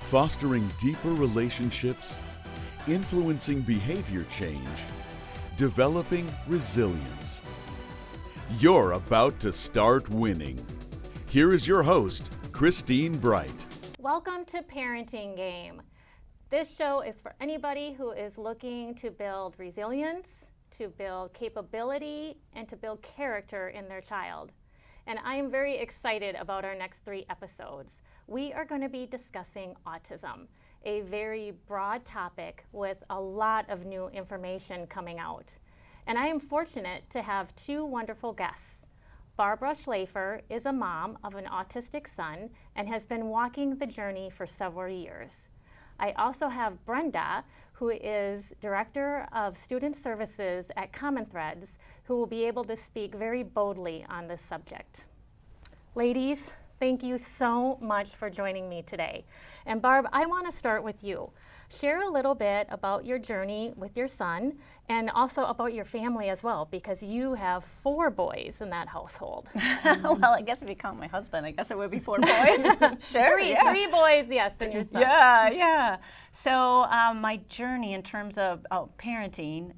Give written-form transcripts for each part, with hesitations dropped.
fostering deeper relationships, influencing behavior change, developing resilience. You're about to start winning. Here is your host, Christine Bright. Welcome to Parenting Game. This show is for anybody who is looking to build resilience, to build capability, and to build character in their child. And I am very excited about our next 3 episodes. We are going to be discussing autism, a very broad topic with a lot of new information coming out. And I am fortunate to have 2 wonderful guests. Barbara Schlaefer is a mom of an autistic son and has been walking the journey for several years. I also have Brenda, who is Director of Student Services at Common Threads, who will be able to speak very boldly on this subject. Ladies, thank you so much for joining me today. And Barb, I want to start with you. Share a little bit about your journey with your son and also about your family as well, because you have 4 boys in that household. Well, I guess if you count my husband, I guess it would be 4 boys. Sure, three boys, yes, and your son. Yeah. So my journey in terms of parenting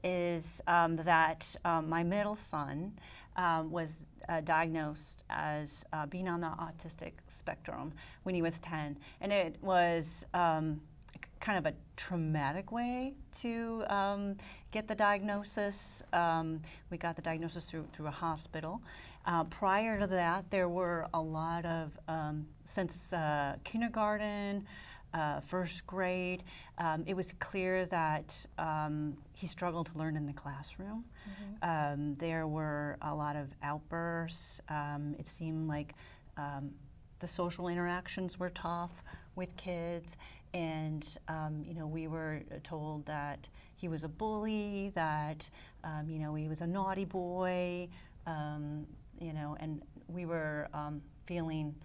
is that my middle son was diagnosed as being on the autistic spectrum when he was 10. And it was kind of a traumatic way to get the diagnosis. We got the diagnosis through a hospital. Prior to that, there were a lot of, since kindergarten, first grade, it was clear that he struggled to learn in the classroom. Mm-hmm. There were a lot of outbursts. It seemed like the social interactions were tough with kids, and we were told that he was a bully, that he was a naughty boy, and we were feeling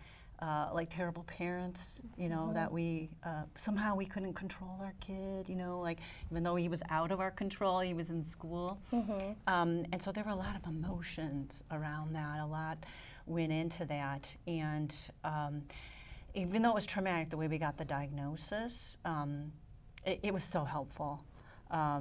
like terrible parents, mm-hmm. that we somehow we couldn't control our kid, like even though he was out of our control, he was in school. Mm-hmm. And so there were a lot of emotions around that. A lot went into that. And even though it was traumatic the way we got the diagnosis, it was so helpful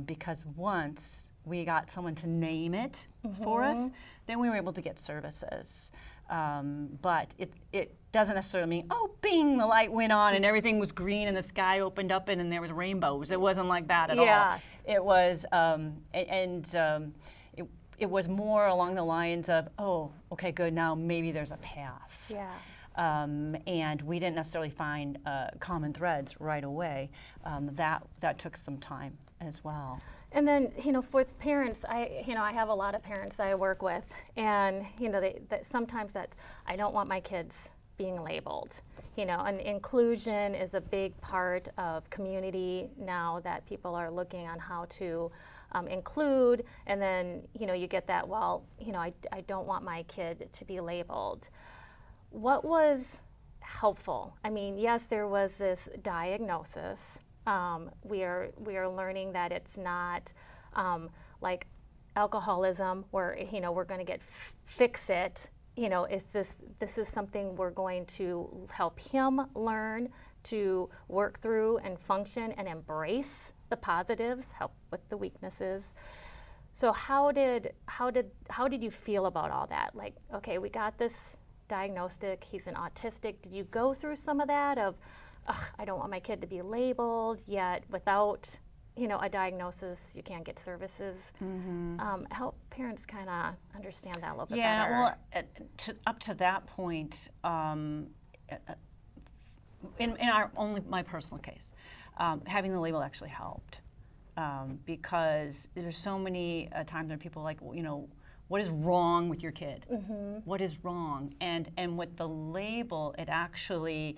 because once we got someone to name it mm-hmm. for us, then we were able to get services. But it doesn't necessarily mean, bing, the light went on and everything was green and the sky opened up and there was rainbows. It wasn't like that at all. It was, it was more along the lines of, okay, good, now maybe there's a path. Yeah. And we didn't necessarily find common threads right away. That took some time as well. And then, for parents, I have a lot of parents that I work with, and sometimes that I don't want my kids being labeled. And inclusion is a big part of community now that people are looking on how to include, and then you get that. Well, I don't want my kid to be labeled. What was helpful? I mean, yes, there was this diagnosis. We are learning that it's not like alcoholism where we're going to fix it. This is something we're going to help him learn to work through and function and embrace the positives, help with the weaknesses. So how did you feel about all that? Like, okay, we got this diagnostic, he's an autistic. Did you go through some of that of, I don't want my kid to be labeled, yet without, a diagnosis, you can't get services. Mm-hmm. Help parents kind of understand that a little bit better. Yeah, well, up to that point, in my personal case, having the label actually helped because there's so many times when people are like, what is wrong with your kid? Mm-hmm. What is wrong? And with the label, it actually,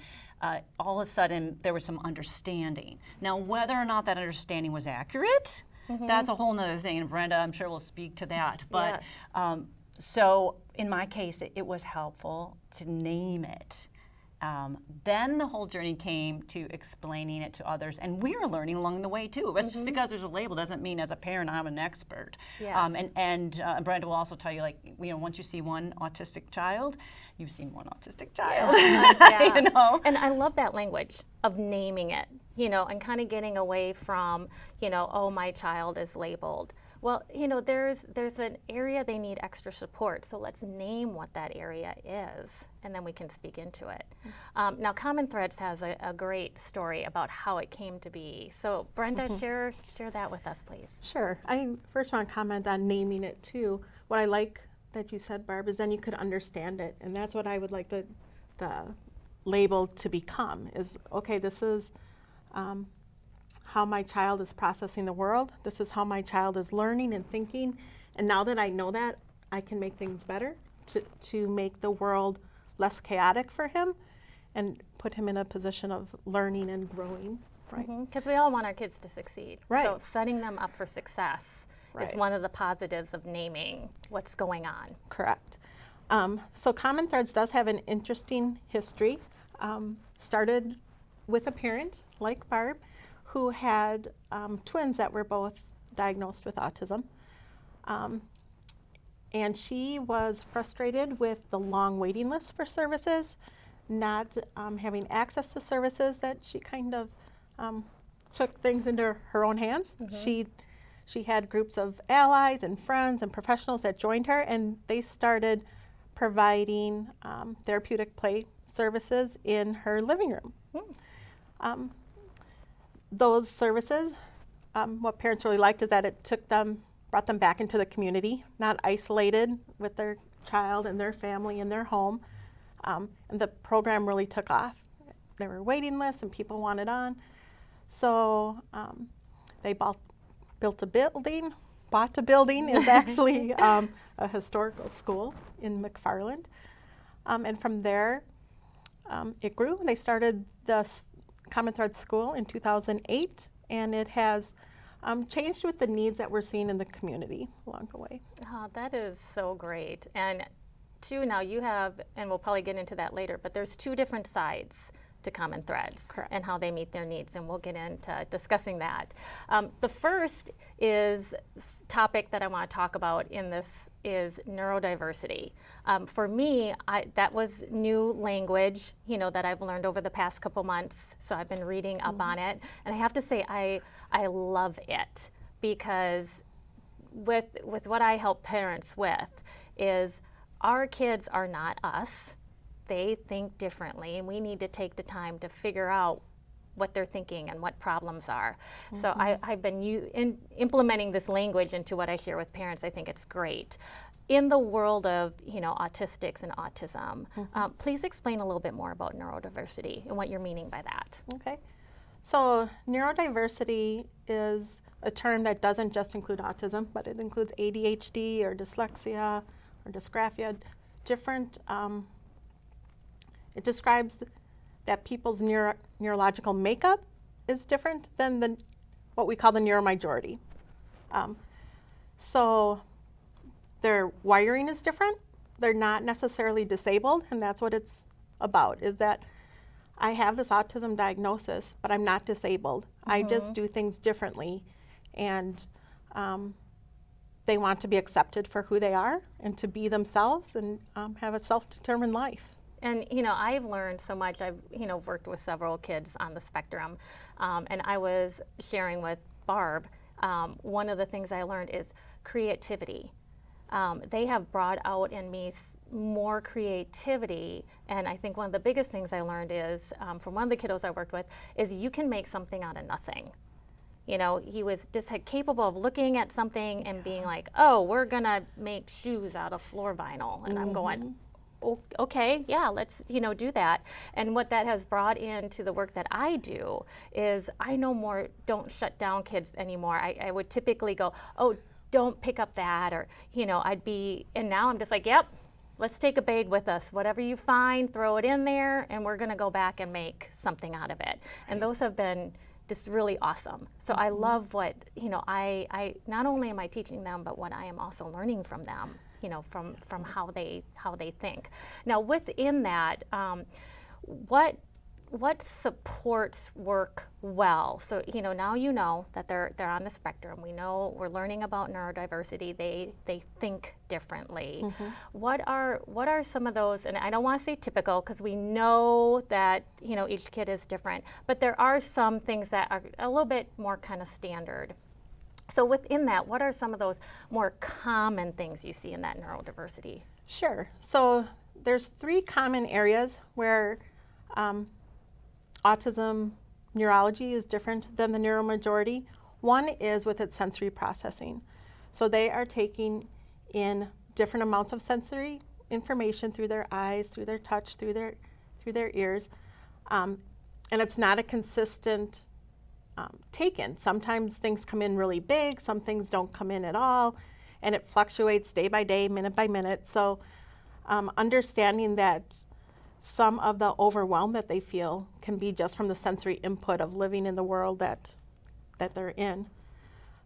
all of a sudden, there was some understanding. Now, whether or not that understanding was accurate, mm-hmm. that's a whole nother thing. And Brenda, I'm sure, will speak to that. But yes. So in my case, it was helpful to name it Then the whole journey came to explaining it to others, and we are learning along the way too. But just because there's a label doesn't mean as a parent I'm an expert. Yes. And Brenda will also tell you, like, once you see one autistic child, you've seen one autistic child. Yeah. You know? And I love that language of naming it, and kind of getting away from, oh, my child is labeled. Well, there's an area they need extra support, so let's name what that area is, and then we can speak into it. Now, Common Threads has a great story about how it came to be. So, Brenda, share that with us, please. Sure. I first want to comment on naming it too. What I like that you said, Barb, is then you could understand it, and that's what I would like the label to become. Is okay. This is how my child is processing the world. This is how my child is learning and thinking. And now that I know that, I can make things better to make the world less chaotic for him and put him in a position of learning and growing. Right. Because we all want our kids to succeed. Right. So setting them up for success is one of the positives of naming what's going on. Correct. So Common Threads does have an interesting history. Started with a parent like Barb who had twins that were both diagnosed with autism. And she was frustrated with the long waiting list for services, not having access to services, that she kind of took things into her own hands. She had groups of allies and friends and professionals that joined her, and they started providing therapeutic play services in her living room. Those services, what parents really liked is that it brought them back into the community, not isolated with their child and their family and their home. And the program really took off. There were waiting lists and people wanted on. So they built a building. It's actually a historical school in McFarland. And from there, it grew. They started the Common Thread School in 2008, and it has changed with the needs that we're seeing in the community along the way. Oh, that is so great. And now you have, and we'll probably get into that later, but there's two different sides to Common Threads. Correct. And how they meet their needs, and we'll get into discussing that. The first topic that I want to talk about in this is neurodiversity. For me, that was new language, that I've learned over the past couple months. So I've been reading up on it, and I have to say I love it, because with what I help parents with is our kids are not us. They think differently, and we need to take the time to figure out what they're thinking and what problems are. So I've been implementing this language into what I share with parents. I think it's great. In the world of autistics and autism, please explain a little bit more about neurodiversity and what you're meaning by that. Okay. So neurodiversity is a term that doesn't just include autism, but it includes ADHD or dyslexia or dysgraphia, different. It describes that people's neurological makeup is different than what we call the neuromajority. So their wiring is different. They're not necessarily disabled, and that's what it's about, is that I have this autism diagnosis, but I'm not disabled. I just do things differently, and they want to be accepted for who they are and to be themselves and have a self-determined life. And I've learned so much. I've worked with several kids on the spectrum, and I was sharing with Barb. One of the things I learned is creativity. They have brought out in me more creativity, and I think one of the biggest things I learned is from one of the kiddos I worked with is you can make something out of nothing. He was just capable of looking at something and being like, "Oh, we're gonna make shoes out of floor vinyl," and I'm going, okay, yeah, let's do that. And what that has brought into the work that I do is I no more don't shut down kids anymore. I would typically go, oh, don't pick up that, or and now I'm just like, yep, let's take a bag with us. Whatever you find, throw it in there, and we're gonna go back and make something out of it. And those have been just really awesome. So I love what I not only am I teaching them, but what I am also learning from them. From how they think. Now within that, what supports work well? So, now you know that they're on the spectrum. We know we're learning about neurodiversity. They think differently. What are some of those, and I don't want to say typical because we know that, each kid is different, but there are some things that are a little bit more kind of standard. So within that, what are some of those more common things you see in that neurodiversity? Sure. So there's 3 common areas where autism neurology is different than the neuromajority. One is with its sensory processing. So they are taking in different amounts of sensory information through their eyes, through their touch, through their ears, and it's not a consistent taken. Sometimes things come in really big, some things don't come in at all, and it fluctuates day by day, minute by minute. So understanding that some of the overwhelm that they feel can be just from the sensory input of living in the world that they're in.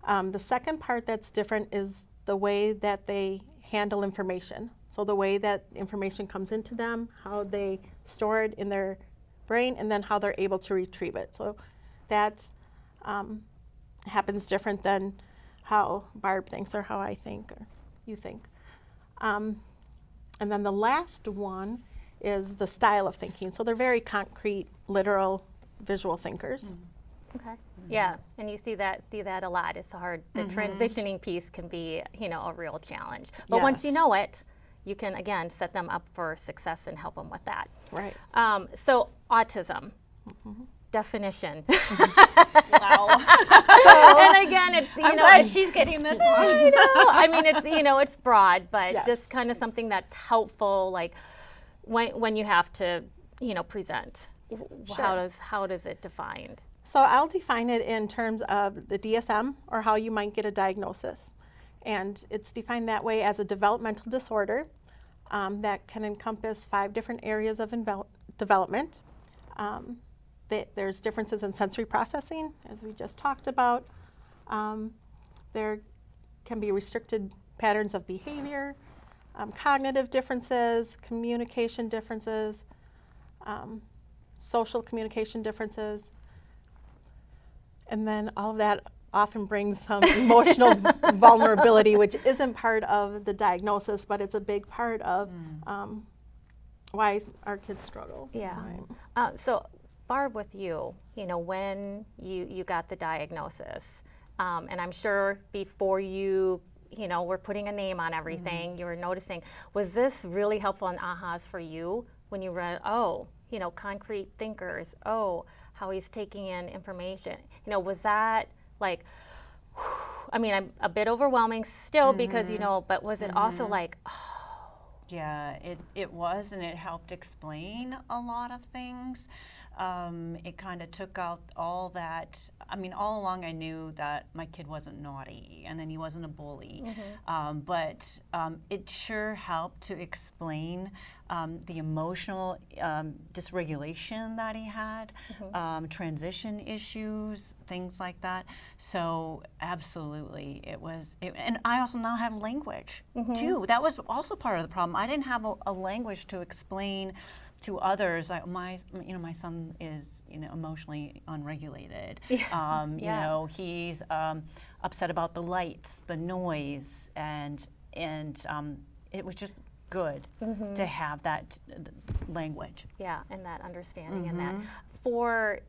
The second part that's different is the way that they handle information. So the way that information comes into them, how they store it in their brain, and then how they're able to retrieve it. So that happens different than how Barb thinks or how I think or you think. And then the last one is the style of thinking. So they're very concrete, literal, visual thinkers. Okay. Yeah, and you see that a lot. It's hard. The transitioning piece can be, a real challenge. But once you know it, you can again set them up for success and help them with that. Right. So autism. Definition. Wow. And again, it's I'm glad she's getting this one. I know. I mean, it's it's broad, but Yes. just kind of something that's helpful, like when you have to present. Sure. How does it defined? So I'll define it in terms of the DSM, or how you might get a diagnosis. And it's defined that way as a developmental disorder that can encompass 5 different areas of development. There's differences in sensory processing, as we just talked about. There can be restricted patterns of behavior, cognitive differences, communication differences, social communication differences, and then all of that often brings some emotional vulnerability, which isn't part of the diagnosis, but it's a big part of why our kids struggle. Yeah. Right. So Barb, with you, when you got the diagnosis, and I'm sure before you were putting a name on everything, you were noticing, was this really helpful and ahas for you when you read, concrete thinkers, how he's taking in information? Was that like, I mean, I'm a bit overwhelming still because, but was it also like, Yeah, it was, and it helped explain a lot of things. It kind of took out all that. I mean, all along I knew that my kid wasn't naughty and then he wasn't a bully. But it sure helped to explain the emotional dysregulation that he had, transition issues, things like that. So absolutely, it was, and I also now have language too. That was also part of the problem. I didn't have a language to explain to others. My son is emotionally unregulated. He's upset about the lights, the noise, and it was just good to have that language. Yeah, and that understanding and that. For,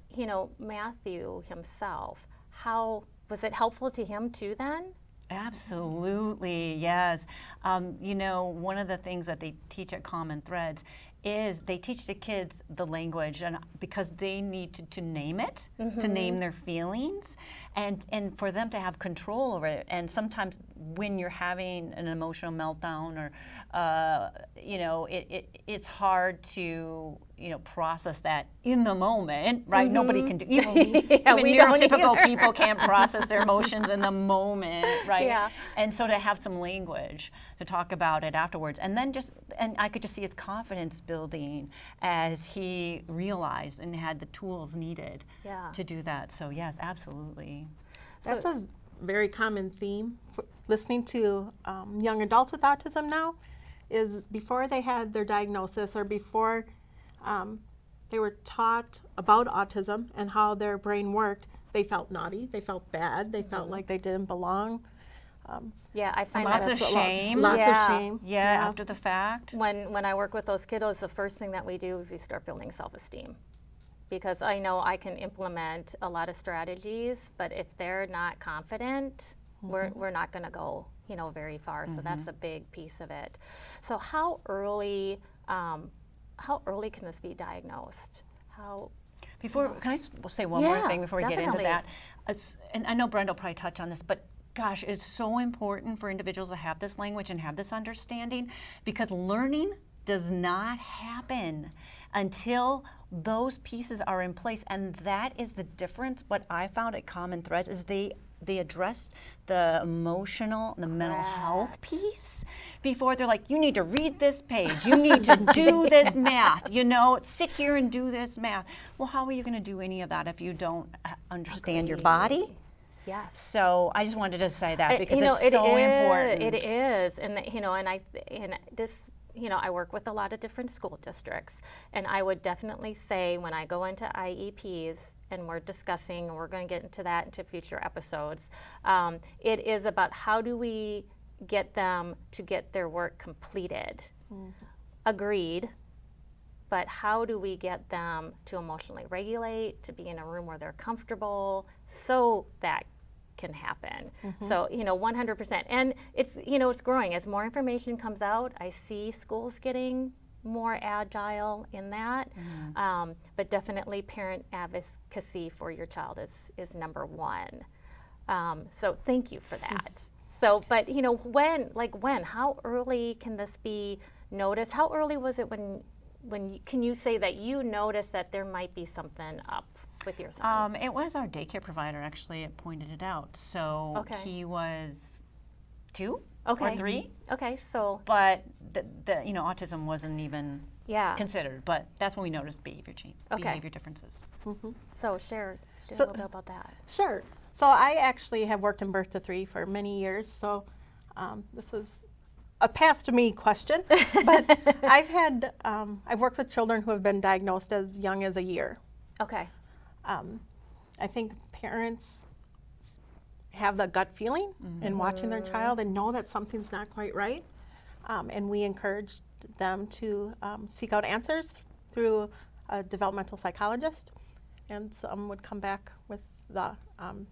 Matthew himself, how was it helpful to him too then? Absolutely, yes. One of the things that they teach at Common Threads is they teach the kids the language, and because they need to name it, to name their feelings, and for them to have control over it. And sometimes when you're having an emotional meltdown, or it's hard to process that in the moment, right? Nobody can do. Even neurotypical people can't process their emotions in the moment, right? Yeah. And so to have some language to talk about it afterwards, and then and I could just see his confidence building as he realized and had the tools needed to do that. So yes, absolutely. That's a very common theme. Listening to young adults with autism now is before they had their diagnosis, or before they were taught about autism and how their brain worked, they felt naughty, they felt bad, they felt like they didn't belong. Yeah, I find Lots that of shame. Lots Yeah. of shame. Yeah, after the fact. when I work with those kiddos, the first thing that we do is we start building self-esteem. Because I know I can implement a lot of strategies, but if they're not confident, we're not going to go, very far. So that's a big piece of it. So how early can this be diagnosed? Can I say one more Yeah, thing before we get definitely. into that? And I know Brenda will probably touch on this, but gosh, it's so important for individuals to have this language and have this understanding, because learning does not happen until those pieces are in place. And that is the difference. What I found at Common Threads is they address the emotional, the mental health piece before they're like, you need to read this page, you need to do this math, sit here and do this math. Well, how are you going to do any of that if you don't understand your body? Yes. So I just wanted to say that because it's it so is, important. It is, and I work with a lot of different school districts, and I would definitely say when I go into IEPs and we're discussing, and we're going to get into that into future episodes, it is about how do we get them to get their work completed. Agreed. But how do we get them to emotionally regulate, to be in a room where they're comfortable, so that can happen? So, 100%. And it's, it's growing. As more information comes out, I see schools getting more agile in that. But definitely parent advocacy for your child is number one. So thank you for that. So, but, how early can this be noticed? How early was it can you say that you noticed that there might be something up with your son? It was our daycare provider actually that pointed it out. So he was 2 or 3. Okay, so But the autism wasn't even yeah. considered. But that's when we noticed behavior change, behavior differences. So share a So- little bit about that. Sure. So I actually have worked in birth to 3 for many years. So this is a past me question, but I've worked with children who have been diagnosed as young as a year. Okay. I think parents have the gut feeling in watching their child and know that something's not quite right. And we encourage them to seek out answers through a developmental psychologist. And some would come back with the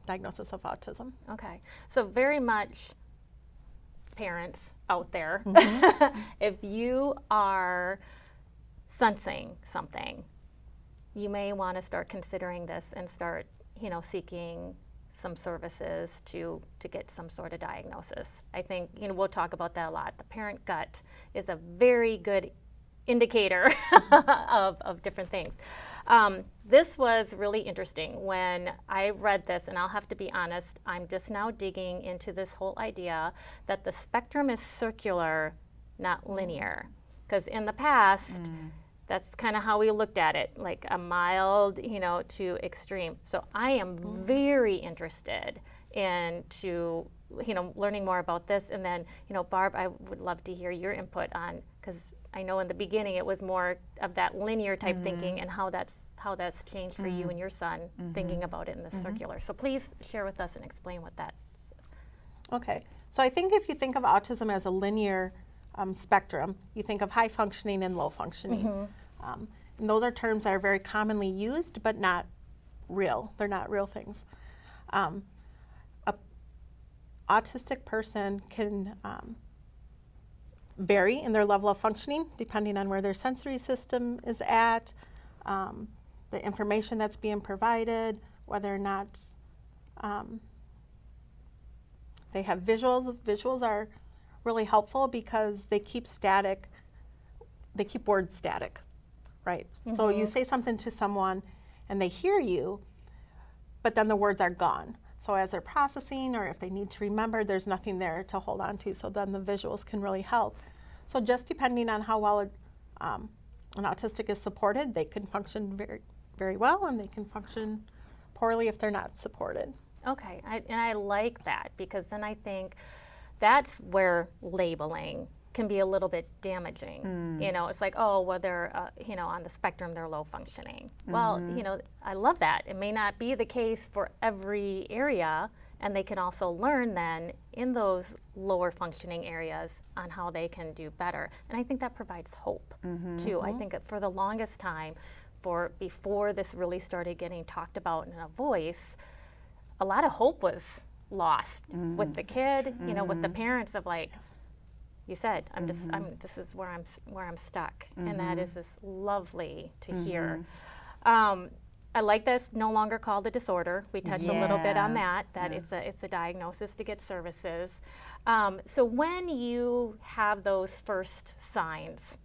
diagnosis of autism. Okay. So very much parents out there, if you are sensing something, you may want to start considering this and start, seeking some services to get some sort of diagnosis. I think, we'll talk about that a lot. The parent gut is a very good indicator of different things. This was really interesting when I read this, and I'll have to be honest, I'm just now digging into this whole idea that the spectrum is circular, not linear. Because in the past, that's kind of how we looked at it, like a mild, to extreme. So I am very interested into, learning more about this. And then, Barb, I would love to hear your input on, because I know in the beginning it was more of that linear type thinking and how that's changed for you and your son, thinking about it in the circular. So please share with us and explain what that's. Okay. So I think if you think of autism as a linear spectrum, you think of high functioning and low functioning. And those are terms that are very commonly used, but not real. They're not real things. An autistic person can vary in their level of functioning depending on where their sensory system is at, the information that's being provided, whether or not they have visuals. Visuals are really helpful because they keep words static, right? So you say something to someone and they hear you, but then the words are gone. So as they're processing or if they need to remember, there's nothing there to hold on to. So then the visuals can really help. So just depending on how well an autistic is supported, they can function very, very well, and they can function poorly if they're not supported. Okay, and I like that, because then I think that's where labeling can be a little bit damaging. You know, it's like, oh, well, they're, you know, on the spectrum, they're low functioning. Well, you know, I love that. It may not be the case for every area, and they can also learn then in those lower functioning areas on how they can do better. And I think that provides hope too. I think for the longest time, before this really started getting talked about in a voice, a lot of hope was lost with the kid, you know, with the parents of like, you said, this is where I'm stuck, and that is this lovely to hear. I like this, no longer called a disorder. We touched a little bit on that it's a diagnosis to get services. So when you have those first signs,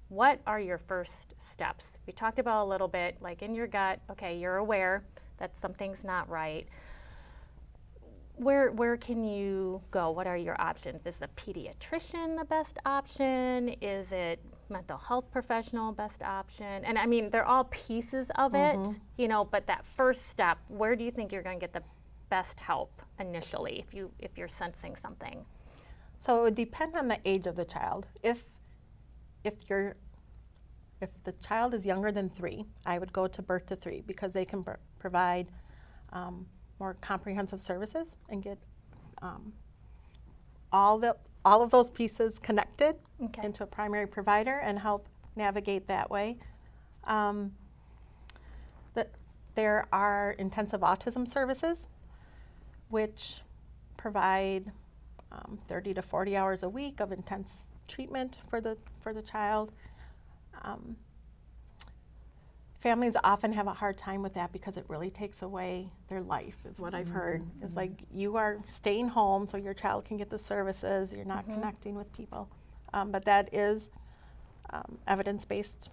what are your first steps? We talked about a little bit, like in your gut, okay, you're aware that something's not right. Where can you go? What are your options? Is a pediatrician the best option? Is it mental health professional best option? And I mean, they're all pieces of it, you know, but that first step, where do you think you're going to get the best help initially if you're sensing something? So it would depend on the age of the child. If the child is younger than 3, I would go to birth to 3 because they can provide more comprehensive services and get all of those pieces connected into a primary provider and help navigate that way. There are intensive autism services, which provide 30 to 40 hours a week of intense treatment for the child. Families often have a hard time with that because it really takes away their life, is what I've heard. It's like you are staying home so your child can get the services, you're not connecting with people. But that is evidence-based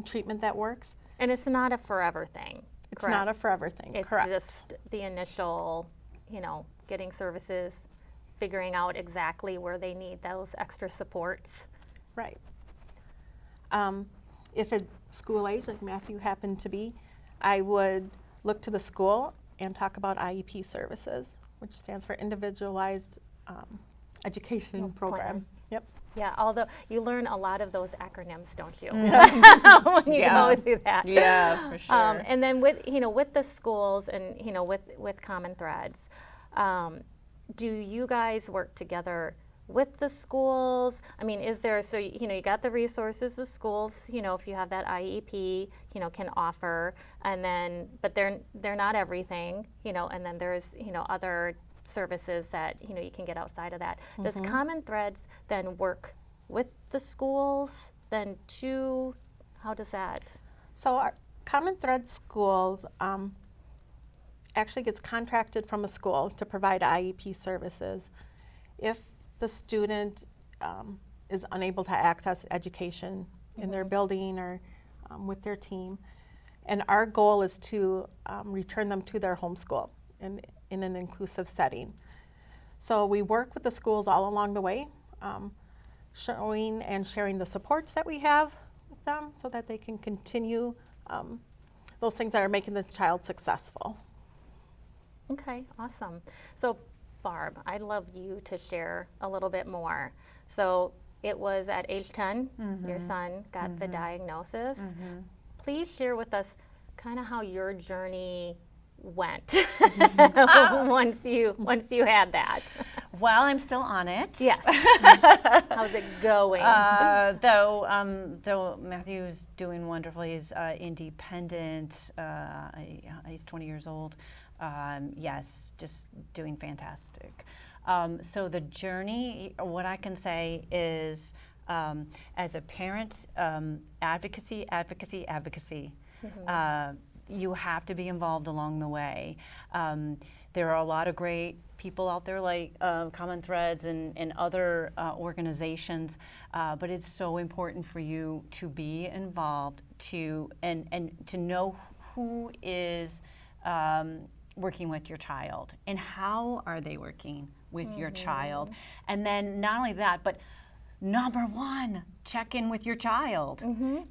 treatment that works. And it's not a forever thing. It's not a forever thing, it's correct. just the initial, you know, getting services, figuring out exactly where they need those extra supports. Right. If it's school age, like Matthew happened to be, I would look to the school and talk about IEP services, which stands for Individualized Education Program. Yep. Yeah, although you learn a lot of those acronyms, don't you? When you go through that. Yeah, for sure. And then with the schools and with Common Threads, do you guys work together with the schools? I mean, is there, so you got the resources the schools, if you have that IEP, can offer, and then, but they're not everything, and then there's, other services that, you can get outside of that. Does Common Threads then work with the schools then too? How does that? So our Common Threads schools actually gets contracted from a school to provide IEP services if the student is unable to access education in their building or with their team. And our goal is to return them to their home school in an inclusive setting. So we work with the schools all along the way, showing and sharing the supports that we have with them so that they can continue those things that are making the child successful. Okay, awesome. So Barb, I'd love you to share a little bit more. So it was at age 10, your son got the diagnosis. Please share with us kind of how your journey went once you had that. Well, I'm still on it. Yes. How's it going? Though Matthew's doing wonderfully, he's independent. He's 20 years old. Yes, just doing fantastic. So the journey, what I can say is, as a parent, advocacy. You have to be involved along the way. There are a lot of great people out there like Common Threads and other organizations, but it's so important for you to be involved and to know who is working with your child and how are they working with your child. And then not only that, but number one, check in with your child,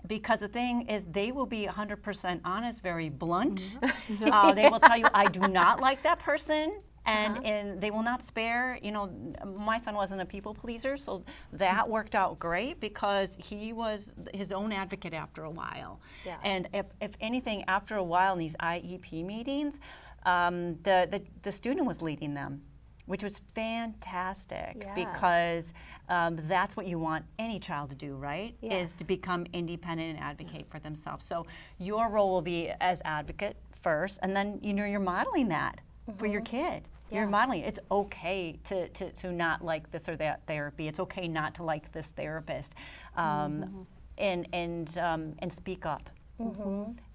because the thing is they will be 100% honest, very blunt. They will tell you, I do not like that person, and they will not spare. You know, my son wasn't a people pleaser, so that worked out great because he was his own advocate after a while. Yes. And if anything, after a while in these IEP meetings, the student was leading them, which was fantastic because that's what you want any child to do, right? Yes. Is to become independent and advocate for themselves. So your role will be as advocate first, and then you're modeling that for your kid. You're Yes. modeling. It's okay to not like this or that therapy. It's okay not to like this therapist, and speak up.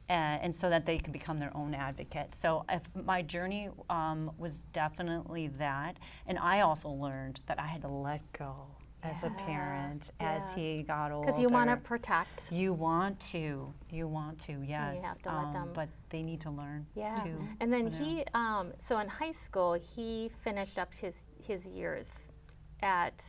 And so that they can become their own advocate. So if my journey was definitely that, and I also learned that I had to let go as a parent as he got older. Because you want to protect. You want to, yes. You have to let them. But they need to learn too. And then he, so in high school, he finished up his years at,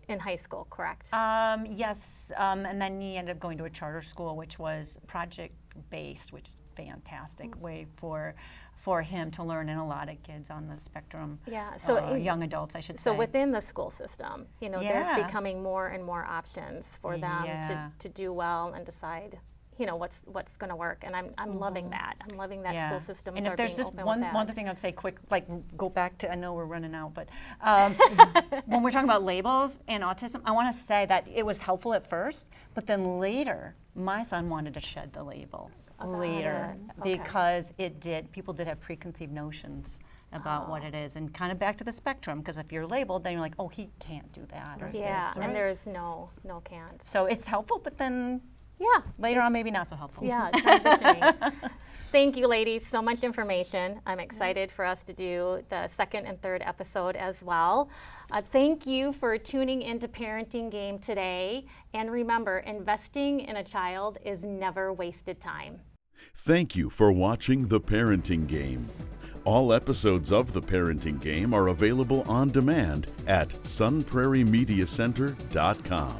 in high school, correct? Yes, and then he ended up going to a charter school, which was project-based, which is a fantastic way for him to learn, and a lot of kids on the spectrum, so young adults, I should say. So within the school system, you know, there's becoming more and more options for them to do well and decide, you know, what's going to work, and I'm loving that. I'm loving that school systems and are if there's being just open one with that. other thing I'd say quick, like go back to, I know we're running out, but when we're talking about labels and autism, I want to say that it was helpful at first, but then later, my son wanted to shed the label later because people did have preconceived notions about what it is, and kind of back to the spectrum, because if you're labeled, then you're like, oh, he can't do that, or this, or and there's no can't. so it's helpful, but then later on, maybe not so helpful. Yeah, transitioning. Thank you, ladies. So much information. I'm excited for us to do the second and third episode as well. Thank you for tuning into Parenting Game today. And remember, investing in a child is never wasted time. Thank you for watching The Parenting Game. All episodes of The Parenting Game are available on demand at sunprairiemediacenter.com.